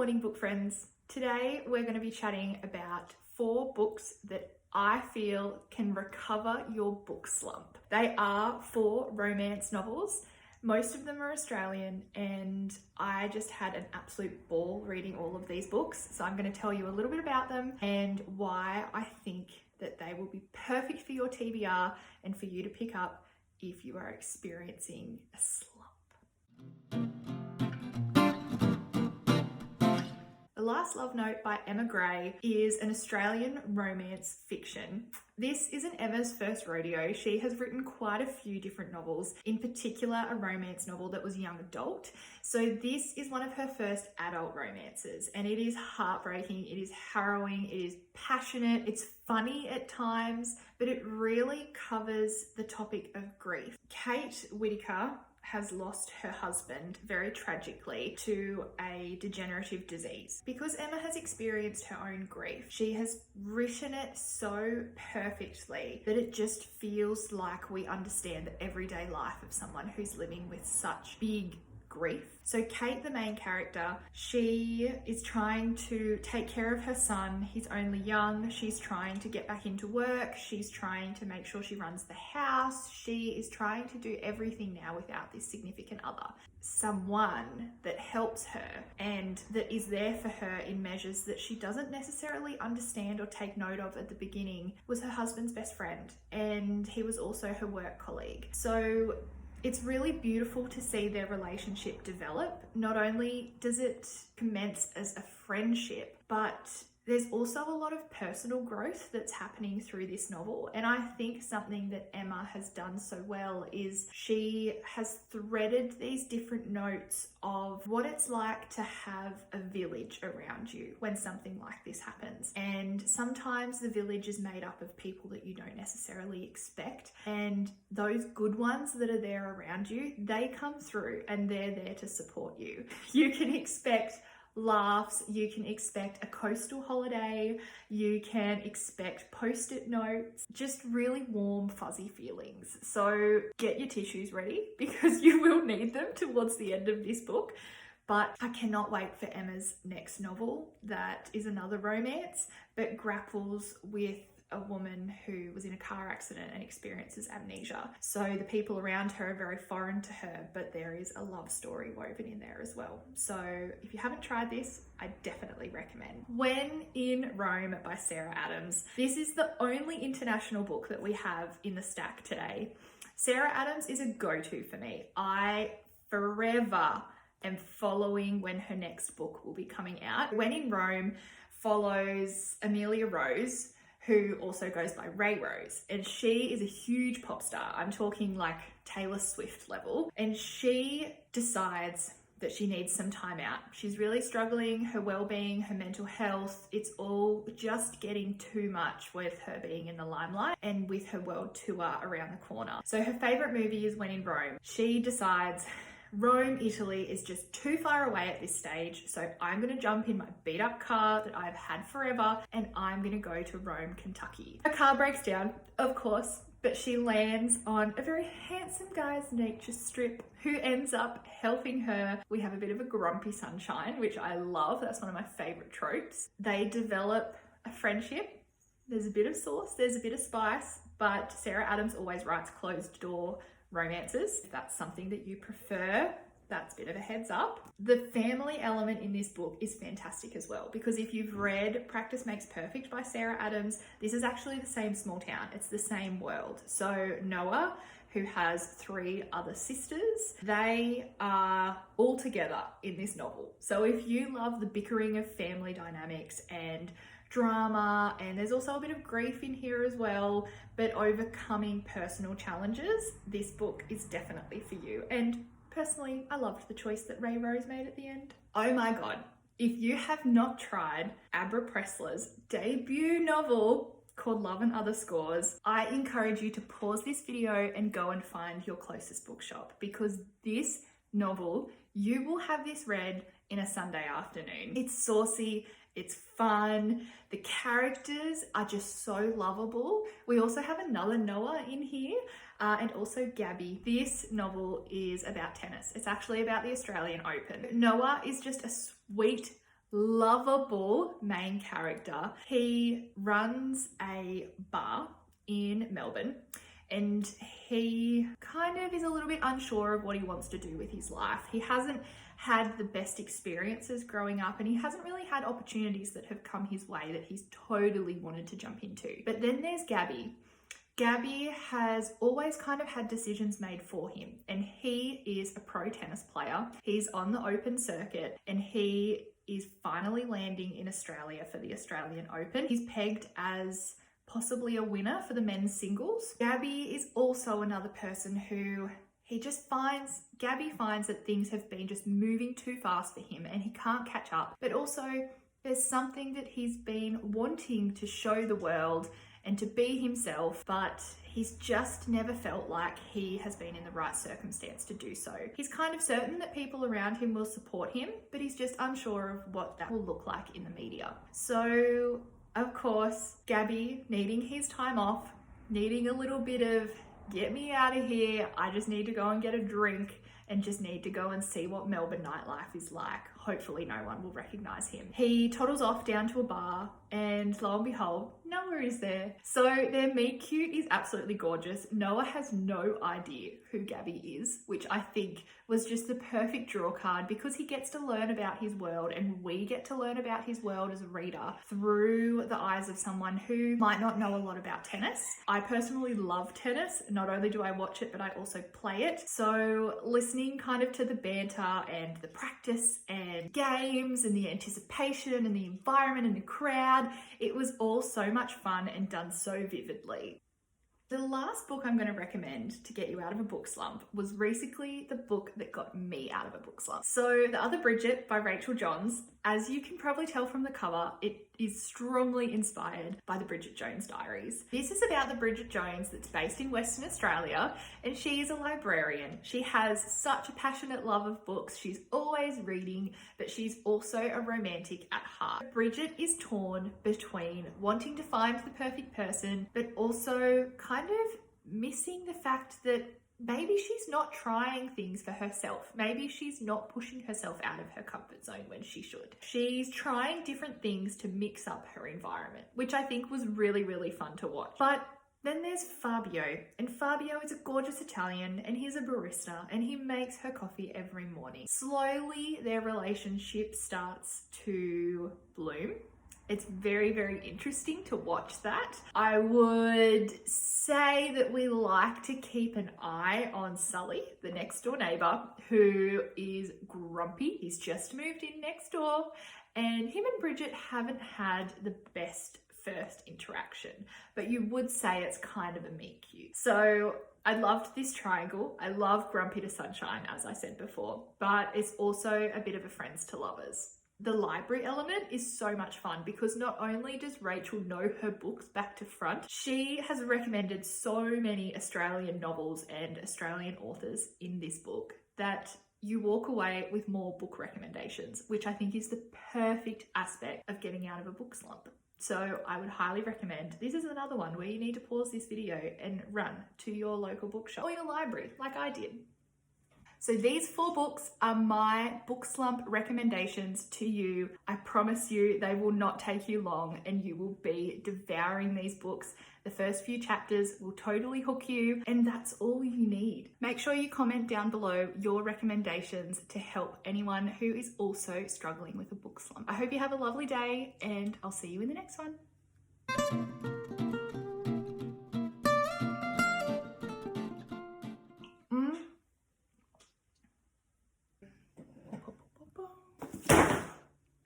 morning, book friends. Today we're going to be chatting about 4 books that I feel can recover your book slump. They are 4 romance novels. Most of them are Australian, and I just had an absolute ball reading all of these books. So I'm going to tell you a little bit about them and why I think that they will be perfect for your TBR and for you to pick up if you are experiencing a slump. The Last Love Note by Emma Grey is an Australian romance fiction. This isn't Emma's first rodeo. She has written quite a few different novels, in particular a romance novel that was young adult. So this is one of her first adult romances, and it is heartbreaking, it is harrowing, it is passionate, it's funny at times, but it really covers the topic of grief. Kate Whitaker has lost her husband very tragically to a degenerative disease. Because Emma has experienced her own grief, she has written it so perfectly that it just feels like we understand the everyday life of someone who's living with such big grief. So Kate, the main character, she is trying to take care of her son. He's only young. She's trying to get back into work. She's trying to make sure she runs the house. She is trying to do everything now without this significant other. Someone that helps her and that is there for her in measures that she doesn't necessarily understand or take note of at the beginning was her husband's best friend, and he was also her work colleague. So it's really beautiful to see their relationship develop. Not only does it commence as a friendship, but there's also a lot of personal growth that's happening through this novel. And I think something that Emma has done so well is she has threaded these different notes of what it's like to have a village around you when something like this happens. And sometimes the village is made up of people that you don't necessarily expect. And those good ones that are there around you, they come through and they're there to support you. You can expect laughs, you can expect a coastal holiday, you can expect post-it notes, just really warm, fuzzy feelings. So get your tissues ready because you will need them towards the end of this book. But I cannot wait for Emma's next novel that is another romance but grapples with a woman who was in a car accident and experiences amnesia. So the people around her are very foreign to her, but there is a love story woven in there as well. So if you haven't tried this, I definitely recommend. When in Rome by Sarah Adams. This is the only international book that we have in the stack today. Sarah Adams is a go-to for me. I forever am following when her next book will be coming out. When in Rome follows Amelia Rose, who also goes by Ray Rose, and she is a huge pop star. I'm talking like Taylor Swift level, and she decides that she needs some time out. She's really struggling, her well-being, her mental health, it's all just getting too much with her being in the limelight and with her world tour around the corner. So her favorite movie is When in Rome. She decides Rome, Italy is just too far away at this stage, so I'm going to jump in my beat up car that I've had forever and I'm going to go to Rome, Kentucky. Her car breaks down, of course, but she lands on a very handsome guy's nature strip who ends up helping her. We have a bit of a grumpy sunshine, which I love. That's one of my favorite tropes. They develop a friendship. There's a bit of sauce, there's a bit of spice, but Sarah Adams always writes closed door romances. If that's something that you prefer, that's a bit of a heads up. The family element in this book is fantastic as well, because if you've read Practice Makes Perfect by Sarah Adams, this is actually the same small town. It's the same world. So Noah, who has 3 other sisters, they are all together in this novel. So if you love the bickering of family dynamics and drama, and there's also a bit of grief in here as well, but overcoming personal challenges, this book is definitely for you. And personally, I loved the choice that Ray Rose made at the end. Oh my God. If you have not tried Abra Pressler's debut novel called Love and Other Scores, I encourage you to pause this video and go and find your closest bookshop, because this novel, you will have this read in a Sunday afternoon. It's saucy, it's fun, the characters are just so lovable. We also have another Noah in here, and also Gabby. This novel is about tennis. It's actually about the Australian Open. Noah is just a sweet, lovable main character. He runs a bar in Melbourne, and he kind of is a little bit unsure of what he wants to do with his life. He hasn't had the best experiences growing up, and he hasn't really had opportunities that have come his way that he's totally wanted to jump into. But then there's Gabby. Gabby has always kind of had decisions made for him, and he is a pro tennis player. He's on the Open circuit, and he is finally landing in Australia for the Australian Open. He's pegged as possibly a winner for the men's singles. Gabby is also another person who Gabby finds that things have been just moving too fast for him and he can't catch up. But also there's something that he's been wanting to show the world and to be himself, but he's just never felt like he has been in the right circumstance to do so. He's kind of certain that people around him will support him, but he's just unsure of what that will look like in the media. So, of course, Gabby needing his time off, needing a little bit of, get me out of here, I just need to go and get a drink and just need to go and see what Melbourne nightlife is like. Hopefully no one will recognise him. He toddles off down to a bar, and lo and behold, Noah is there. So their meet cute is absolutely gorgeous. Noah has no idea who Gabby is, which I think was just the perfect draw card because he gets to learn about his world, and we get to learn about his world as a reader through the eyes of someone who might not know a lot about tennis. I personally love tennis. Not only do I watch it, but I also play it. So listening kind of to the banter and the practice and games and the anticipation and the environment and the crowd, it was all so much fun and done so vividly. The last book I'm going to recommend to get you out of a book slump was basically the book that got me out of a book slump. So The Other Bridget by Rachael, as you can probably tell from the cover, it is strongly inspired by the Bridget Jones Diaries. This is about the Bridget Jones that's based in Western Australia, and she is a librarian. She has such a passionate love of books. She's always reading, but she's also a romantic at heart. Bridget is torn between wanting to find the perfect person, but also kind of missing the fact that maybe she's not trying things for herself. Maybe she's not pushing herself out of her comfort zone when she should. She's trying different things to mix up her environment, which I think was really, really fun to watch. But then there's Fabio, and Fabio is a gorgeous Italian, and he's a barista, and he makes her coffee every morning. Slowly, their relationship starts to bloom. It's very, very interesting to watch that. I would say that we like to keep an eye on Sully, the next door neighbour, who is grumpy. He's just moved in next door, and him and Bridget haven't had the best first interaction, but you would say it's kind of a meet cute. So I loved this triangle. I love Grumpy to Sunshine, as I said before, but it's also a bit of a friends to lovers. The library element is so much fun because not only does Rachael know her books back to front, she has recommended so many Australian novels and Australian authors in this book that you walk away with more book recommendations, which I think is the perfect aspect of getting out of a book slump. So I would highly recommend. This is another one where you need to pause this video and run to your local bookshop or your library like I did. So these 4 books are my book slump recommendations to you. I promise you they will not take you long and you will be devouring these books. The first few chapters will totally hook you, and that's all you need. Make sure you comment down below your recommendations to help anyone who is also struggling with a book slump. I hope you have a lovely day, and I'll see you in the next one.